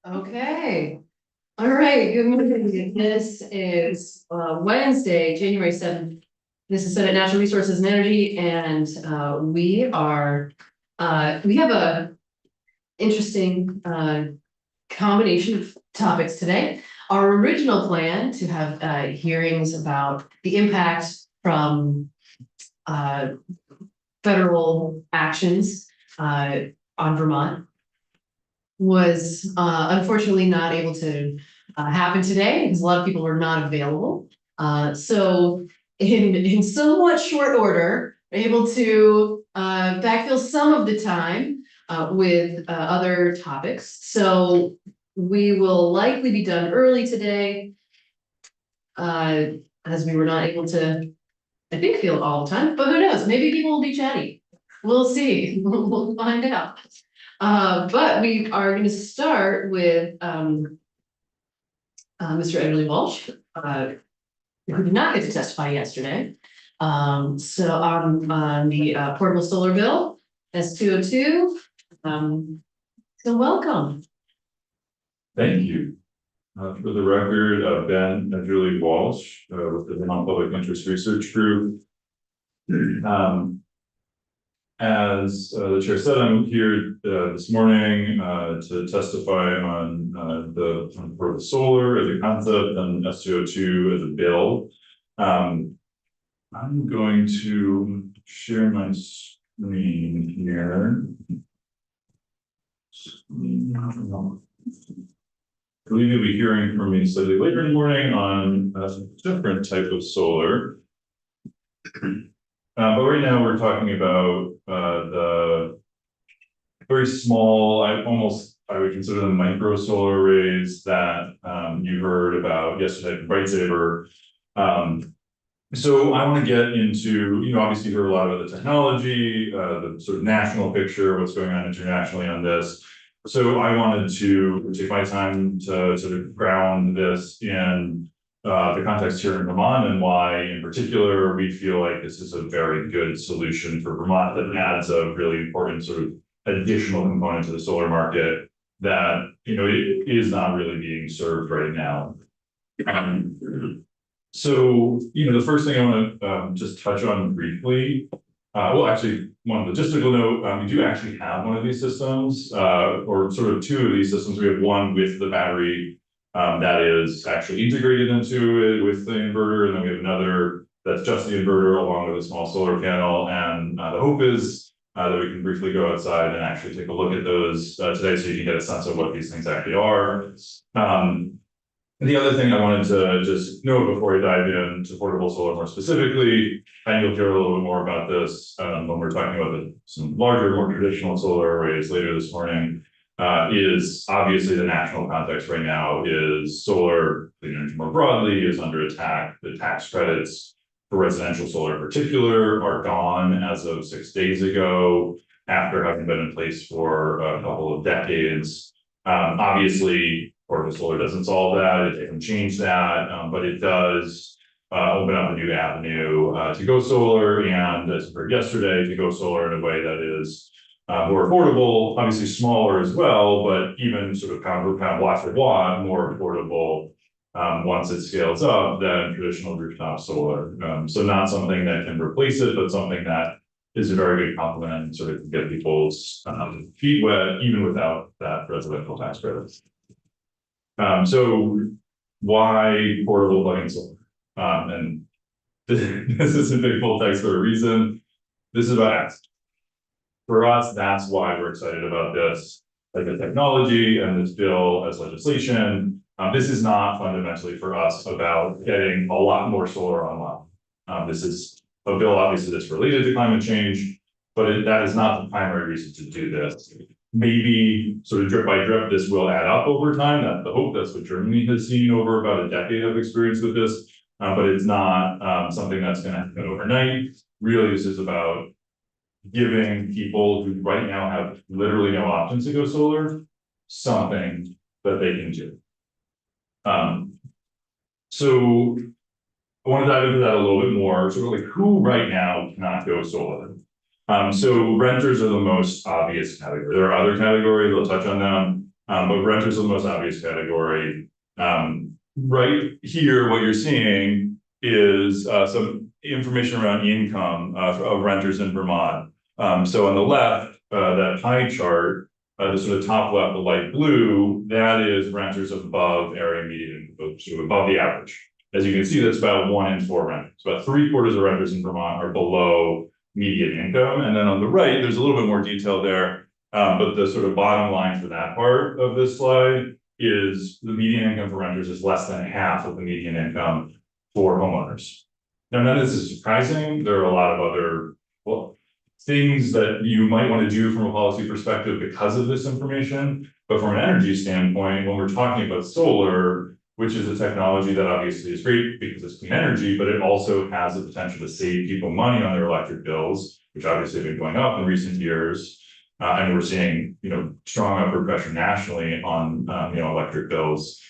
Okay. All right. Good morning. This is Wednesday, January 7th. This is Senate Natural Resources and Energy, and we have a interesting combination of topics today. Our original plan to have hearings about the impact from federal actions on Vermont was unfortunately not able to happen today because a lot of people were not available. So in somewhat short order, able to backfill some of the time with other topics. So we will likely be done early today as we were not able to, I think, fill all the time, but who knows? Maybe people will be chatty. We'll see. We'll find out. But we are going to start with Mr. Edgerly Walsh, who did not get to testify yesterday. So on the portable solar bill, S202. So welcome. Thank you. For the record, Ben Edgerly Walsh with the Vermont Public Interest Research Group. As the chair said, I'm here this morning to testify on for the solar as a concept and S202 as a bill. I'm going to share my screen here. I believe you'll be hearing from me slightly later in the morning on a different type of solar. But right now we're talking about the very small, I would consider them micro solar arrays that you heard about yesterday from Bright Saber. So I want to get into, obviously you heard a lot about the technology, the sort of national picture, what's going on internationally on this. So I wanted to take my time to sort of ground this in the context here in Vermont and why in particular we feel like this is a very good solution for Vermont that adds a really important sort of additional component to the solar market that it is not really being served right now. So the first thing I want to just touch on briefly, well actually one logistical note, we do actually have one of these systems or sort of two of these systems. We have one with the battery that is actually integrated into it with the inverter, and then we have another that's just the inverter along with a small solar panel. And the hope is that we can briefly go outside and actually take a look at those today so you can get a sense of what these things actually are. The other thing I wanted to just note before I dive into portable solar more specifically, and you'll hear a little bit more about this when we're talking about some larger, more traditional solar arrays later this morning, is obviously the national context right now is solar, clean energy more broadly, is under attack. The tax credits for residential solar in particular are gone as of 6 days ago, after having been in place for a couple of decades. Obviously, portable solar doesn't solve that, it can change that, but it does open up a new avenue to go solar, and as for yesterday, to go solar in a way that is more affordable, obviously smaller as well, but even sort of pound watt for watt more affordable once it scales up than traditional rooftop solar. So not something that can replace it, but something that is a very good complement and sort of get people's feet wet even without that residential tax credits. So why portable plug-in solar? And this is a big full text for a reason. This is about access. For us, that's why we're excited about this as a technology and this bill as legislation. This is not fundamentally for us about getting a lot more solar online. This is a bill obviously that's related to climate change, but that is not the primary reason to do this. Maybe sort of drip by drip, this will add up over time. That's the hope. That's what Germany has seen over about a decade of experience with this, but it's not something that's going to happen overnight. Really, this is about giving people who right now have literally no options to go solar something that they can do. So I want to dive into that a little bit more. Sort of like who right now cannot go solar. So renters are the most obvious category. There are other categories, I'll touch on them. But renters are the most obvious category. Right here, what you're seeing is some information around income of renters in Vermont. So on the left, that pie chart, the sort of top left, the light blue, that is renters above area median, sort of above the average. As you can see, that's about 1 in 4 renters. About 3/4 of renters in Vermont are below median income. And then on the right, there's a little bit more detail there. But the sort of bottom line for that part of this slide is the median income for renters is less than half of the median income for homeowners. Now, none of this is surprising. There are a lot of other, well, things that you might want to do from a policy perspective because of this information. But from an energy standpoint, when we're talking about solar, which is a technology that obviously is great because it's clean energy, but it also has the potential to save people money on their electric bills, which obviously have been going up in recent years. And we're seeing, strong upward pressure nationally on, electric bills,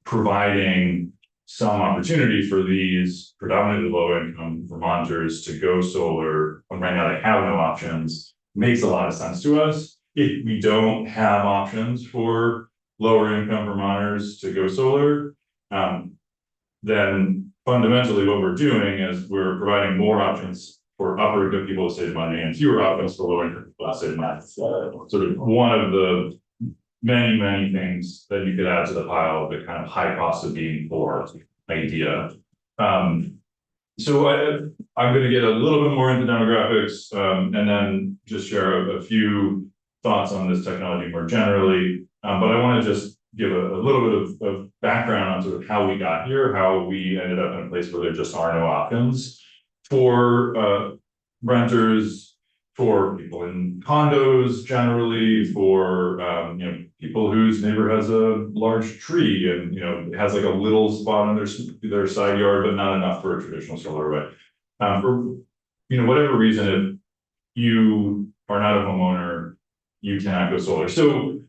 providing some opportunity for these predominantly low-income Vermonters to go solar when right now they have no options makes a lot of sense to us. If we don't have options for lower-income Vermonters to go solar, then fundamentally what we're doing is we're providing more options for upper income people to save money and fewer options for lower income people to save money. Sort of one of the many things that you could add to the pile of the kind of high cost of being poor idea. So I'm going to get a little bit more into demographics and then just share a few thoughts on this technology more generally. But I want to just give a little bit of background on sort of how we got here, how we ended up in a place where there just are no options for renters, for people in condos generally, for people whose neighbor has a large tree and has like a little spot on their side yard, but not enough for a traditional solar array. For whatever reason, if you are not a homeowner, you cannot go solar. So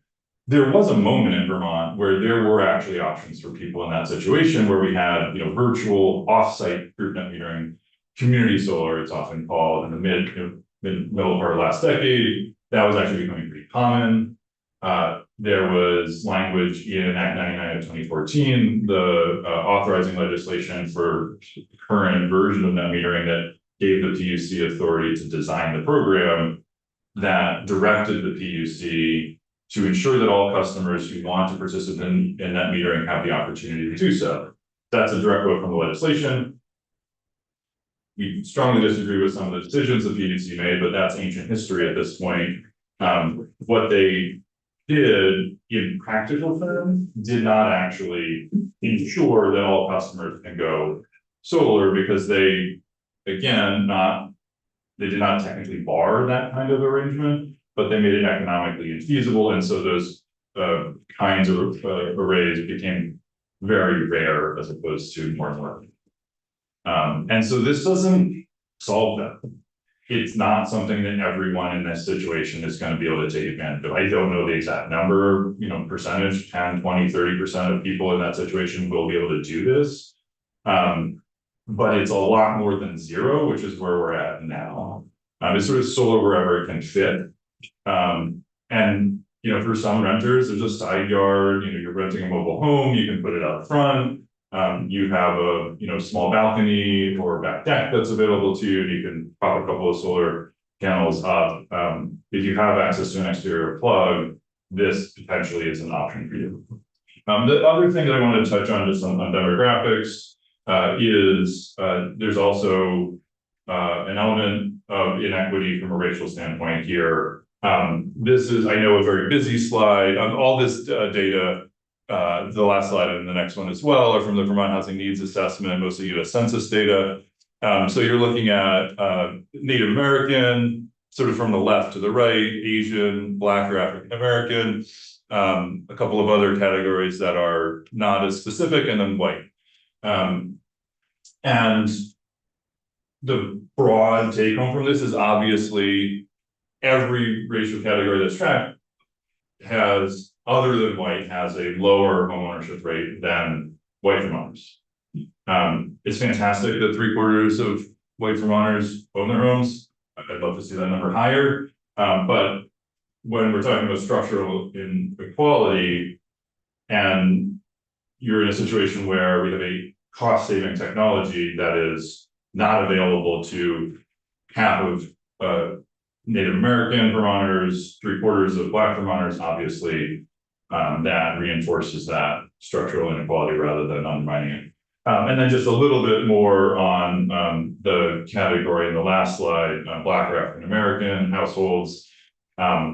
there was a moment in Vermont where there were actually options for people in that situation, where we had virtual off-site group net metering, community solar, it's often called, in the middle part of last decade. That was actually becoming pretty common. There was language in Act 99 of 2014, the authorizing legislation for the current version of net metering that gave the PUC authority to design the program, that directed the PUC to ensure that all customers who want to participate in net metering have the opportunity to do so. That's a direct quote from the legislation. We strongly disagree with some of the decisions the PUC made, but that's ancient history at this point. What they did in practical terms did not actually ensure that all customers can go solar, because they did not technically bar that kind of arrangement, but they made it economically infeasible. And so those kinds of arrays became very rare as opposed to more and more. And so this doesn't solve that. It's not something that everyone in this situation is going to be able to take advantage of. I don't know the exact number, percentage, 10, 20, 30% of people in that situation will be able to do this. But it's a lot more than zero, which is where we're at now. It's sort of solar wherever it can fit. And for some renters, there's a side yard, you're renting a mobile home, you can put it out front. You have a small balcony or back deck that's available to you, and you can pop a couple of solar panels up. If you have access to an exterior plug, this potentially is an option for you. The other thing that I wanted to touch on just on demographics is there's also an element of inequity from a racial standpoint here. This is, I know, a very busy slide. All this data, the last slide and the next one as well, are from the Vermont Housing Needs Assessment, mostly US Census data. So you're looking at Native American, sort of from the left to the right, Asian, Black or African American, a couple of other categories that are not as specific, and then white. And the broad take home from this is obviously every racial category that's tracked has, other than white, has a lower homeownership rate than white Vermonters. It's fantastic that 3/4 of white Vermonters own their homes. I'd love to see that number higher, but when we're talking about structural inequality, and you're in a situation where we have a cost-saving technology that is not available to half of Native American Vermonters, 3/4 of Black Vermonters, obviously, that reinforces that structural inequality rather than undermining it. And then just a little bit more on the category in the last slide, Black or African American households,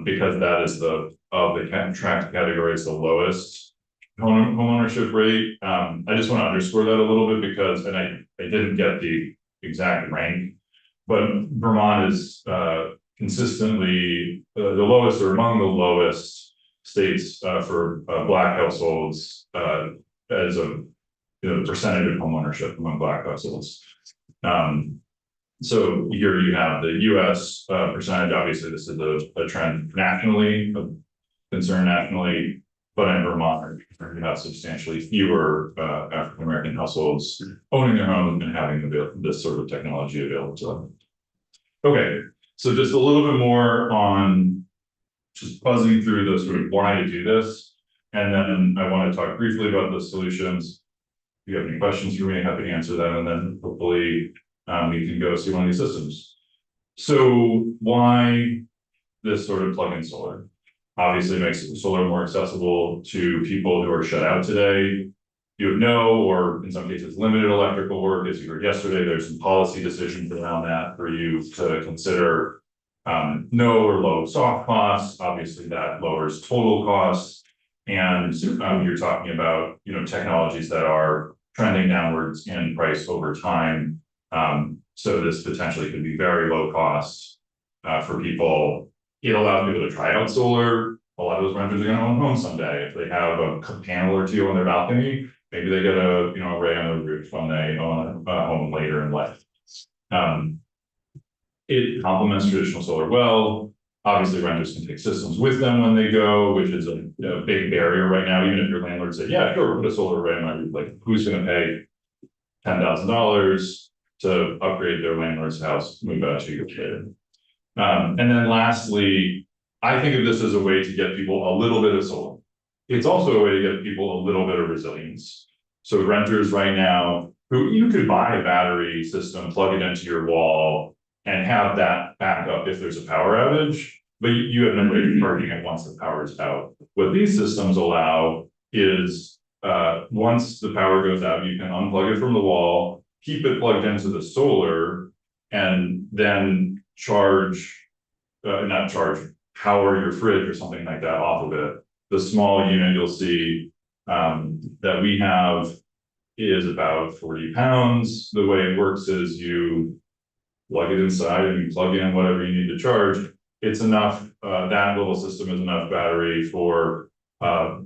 because that is of the tracked categories the lowest homeownership rate. I just want to underscore that a little bit because, and I didn't get the exact rank, but Vermont is consistently the lowest or among the lowest states for Black households as a percentage of homeownership among Black households. So here you have the US percentage. Obviously, this is a trend nationally, a concern nationally, but in Vermont, you have substantially fewer African American households owning their home and having this sort of technology available to them. Okay, so just a little bit more on just buzzing through the sort of why to do this. And then I want to talk briefly about the solutions. If you have any questions for me, happy to answer them. And then hopefully we can go see one of these systems. So why this sort of plug-in solar? Obviously makes solar more accessible to people who are shut out today. You have no, or in some cases, limited electrical work. As you heard yesterday, there's some policy decisions around that for you to consider. No or low soft costs, obviously that lowers total costs. And you're talking about, technologies that are trending downwards in price over time. So this potentially could be very low cost for people. It allows people to try out solar. A lot of those renters are going to own homes someday. If they have a panel or two on their balcony, maybe they get a array on the roof when they own a home later in life. It complements traditional solar well. Obviously, renters can take systems with them when they go, which is a big barrier right now. Even if your landlord said, "Yeah, sure, put a solar array on my roof," like who's going to pay $10,000 to upgrade their landlord's house, move out 2 years later? And then lastly, I think of this as a way to get people a little bit of solar. It's also a way to get people a little bit of resilience. So renters right now, who you could buy a battery system, plug it into your wall, and have that backup if there's a power outage, but you have no way of charging it once the power is out. What these systems allow is once the power goes out, you can unplug it from the wall, keep it plugged into the solar, and then power your fridge or something like that off of it. The small unit you'll see that we have is about 40 pounds. The way it works is you plug it inside and you plug in whatever you need to charge. It's enough, that little system is enough battery for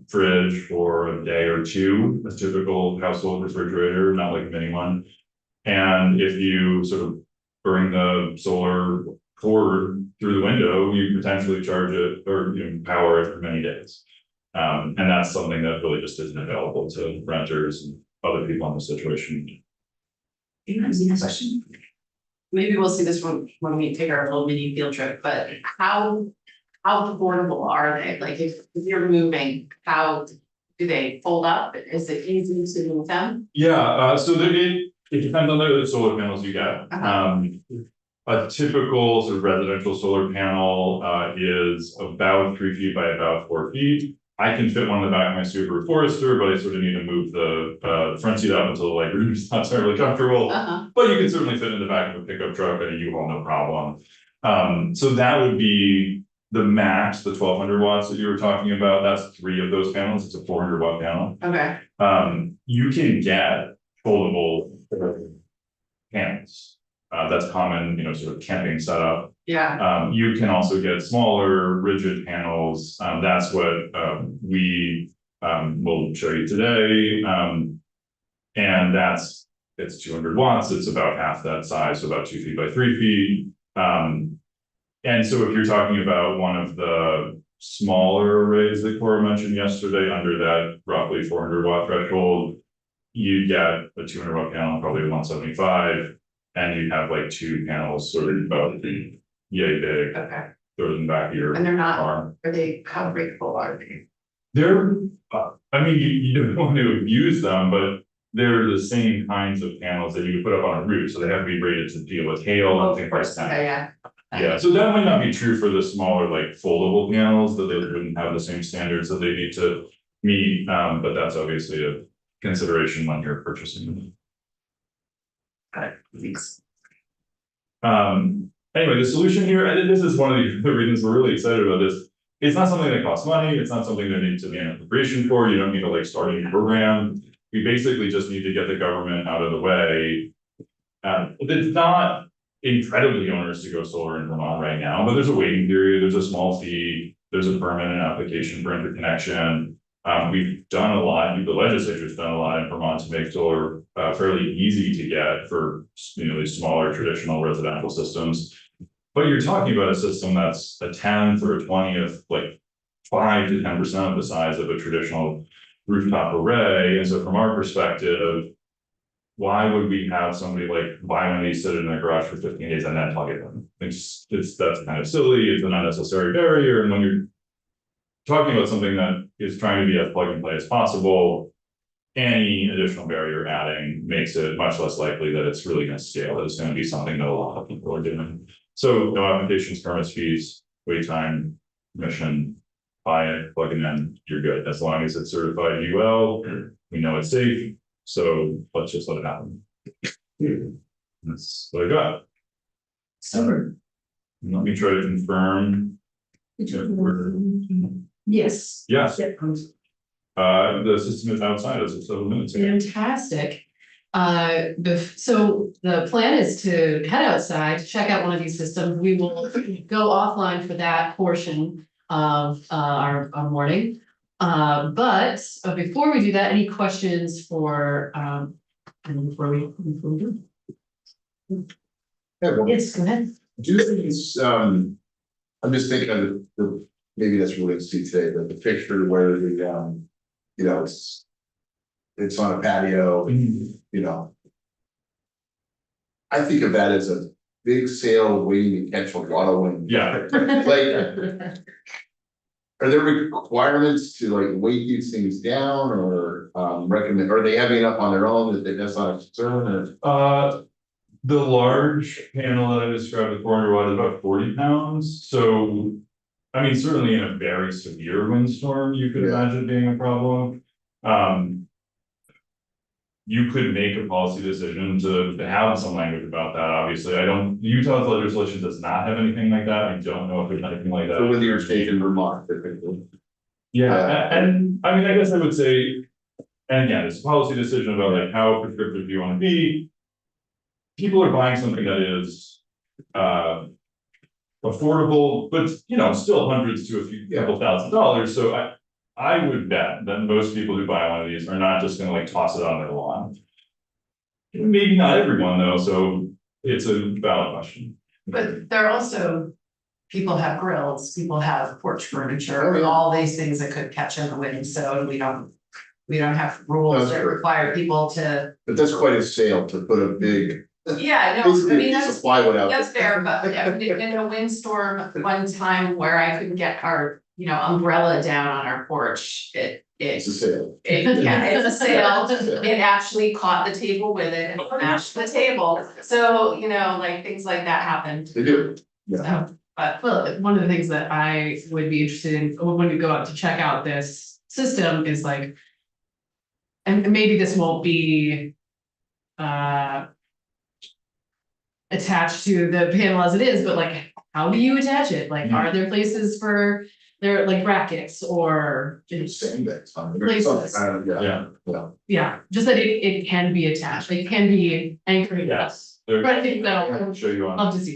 fridge for a day or two, a typical household refrigerator, not like a mini one. And if you sort of bring the solar cord through the window, you potentially charge it or power it for many days. And that's something that really just isn't available to renters and other people in this situation. Question. Maybe we'll see this when we take our little mini field trip, but how affordable are they? Like if you're moving, how do they fold up? Is it easy to move them? Yeah, so it depends on the solar panels you get. A typical sort of residential solar panel is about 3 feet by about 4 feet. I can fit one in the back of my Subaru Forester, but I sort of need to move the front seat up until the leg room is not terribly comfortable. But you can certainly fit in the back of a pickup truck and a U-Haul, no problem. So that would be the max, the 1200 watts that you were talking about. That's 3 of those panels. It's a 400 watt panel. Okay. You can get foldable panels. That's common, sort of camping setup. Yeah. You can also get smaller rigid panels. That's what we will show you today. And it's 200 watts. It's about half that size, so about 2 feet by 3 feet. And so if you're talking about one of the smaller arrays that Cora mentioned yesterday, under that roughly 400 watt threshold, you get a 200 watt panel, probably 175. And you have like 2 panels sort of about yay big. Okay. throws in the back of your And they're not, car. are they, how breakable are they? They're, I mean, you don't want to abuse them, but they're the same kinds of panels that you would put up on a roof, so they have to be rated to deal with hail and things like that. Yeah. Yeah, so that might not be true for the smaller, like foldable panels, that they wouldn't have the same standards that they need to meet, but that's obviously a consideration when you're purchasing them. Got it, thanks. Anyway, the solution here, and this is one of the reasons we're really excited about this. It's not something that costs money, it's not something that needs to be an appropriation for, you don't need to like start a new program. We basically just need to get the government out of the way. It's not incredibly onerous to go solar in Vermont right now, but there's a waiting period, there's a small fee, there's a permanent application for interconnection. We've done a lot, the legislature's done a lot in Vermont to make solar fairly easy to get for, these smaller traditional residential systems. But you're talking about a system that's a 10th or a 20th, like 5 to 10% of the size of a traditional rooftop array. And so from our perspective, why would we have somebody like buy one of these, sit in their garage for 15 days and then plug it in? That's kind of silly, it's an unnecessary barrier. And when you're talking about something that is trying to be as plug and play as possible, any additional barrier adding makes it much less likely that it's really going to scale. It's going to be something that a lot of people are doing. So no applications, permits, fees, wait time, permission, buy it, plug it in, you're good. As long as it's certified UL, we know it's safe. So let's just let it happen. That's what I got. Super. Let me try to confirm. Yes. Yes. The system is outside as of 7 minutes ago. Fantastic. So the plan is to head outside to check out one of these systems. We will go offline for that portion of our morning. But before we do that, any questions for before we do? Yes, go ahead. Do these, I'm just thinking of maybe that's really see today, but the picture where the, it's on a patio, I think of that as a big sale waiting to catch a lot of wind. Yeah. Like, are there requirements to like weight these things down or recommend, are they heavy enough on their own that that's not a concern or? The large panel that I described, the 400 watt, is about 40 pounds. So, I mean, certainly in a very severe windstorm, you could imagine being a problem. You could make a policy decision to have some language about that. Obviously, Utah's legislation does not have anything like that. I don't know if there's anything like that. So whether you're staying in Vermont, typically. Yeah, and I mean, I guess I would say, and again, it's a policy decision about like how prescriptive you want to be. People are buying something that is affordable, but still hundreds to a few couple $1,000s. So I would bet that most people who buy one of these are not just gonna like toss it on their lawn. Maybe not everyone though, so it's a valid question. But there are also, people have grills, people have porch furniture, all these things that could catch in the wind, so we don't have rules that require people to. But that's quite a sale to put a big. Yeah, no, I mean, that's fair, but in a windstorm, one time where I couldn't get our, umbrella down on our porch, It's a sale. It's a sale, it actually caught the table with it and smashed the table, so, like, things like that happened. They do, yeah. So, but, Well, one of the things that I would be interested in when we go out to check out this system is like, and maybe this won't be attached to the panel as it is, but like, how do you attach it? Like, are there places for their like brackets or Sandbags. Places. Yeah, just that it can be attached, like it can be anchored. Yes. Right, so I'll show you on. I'll just see.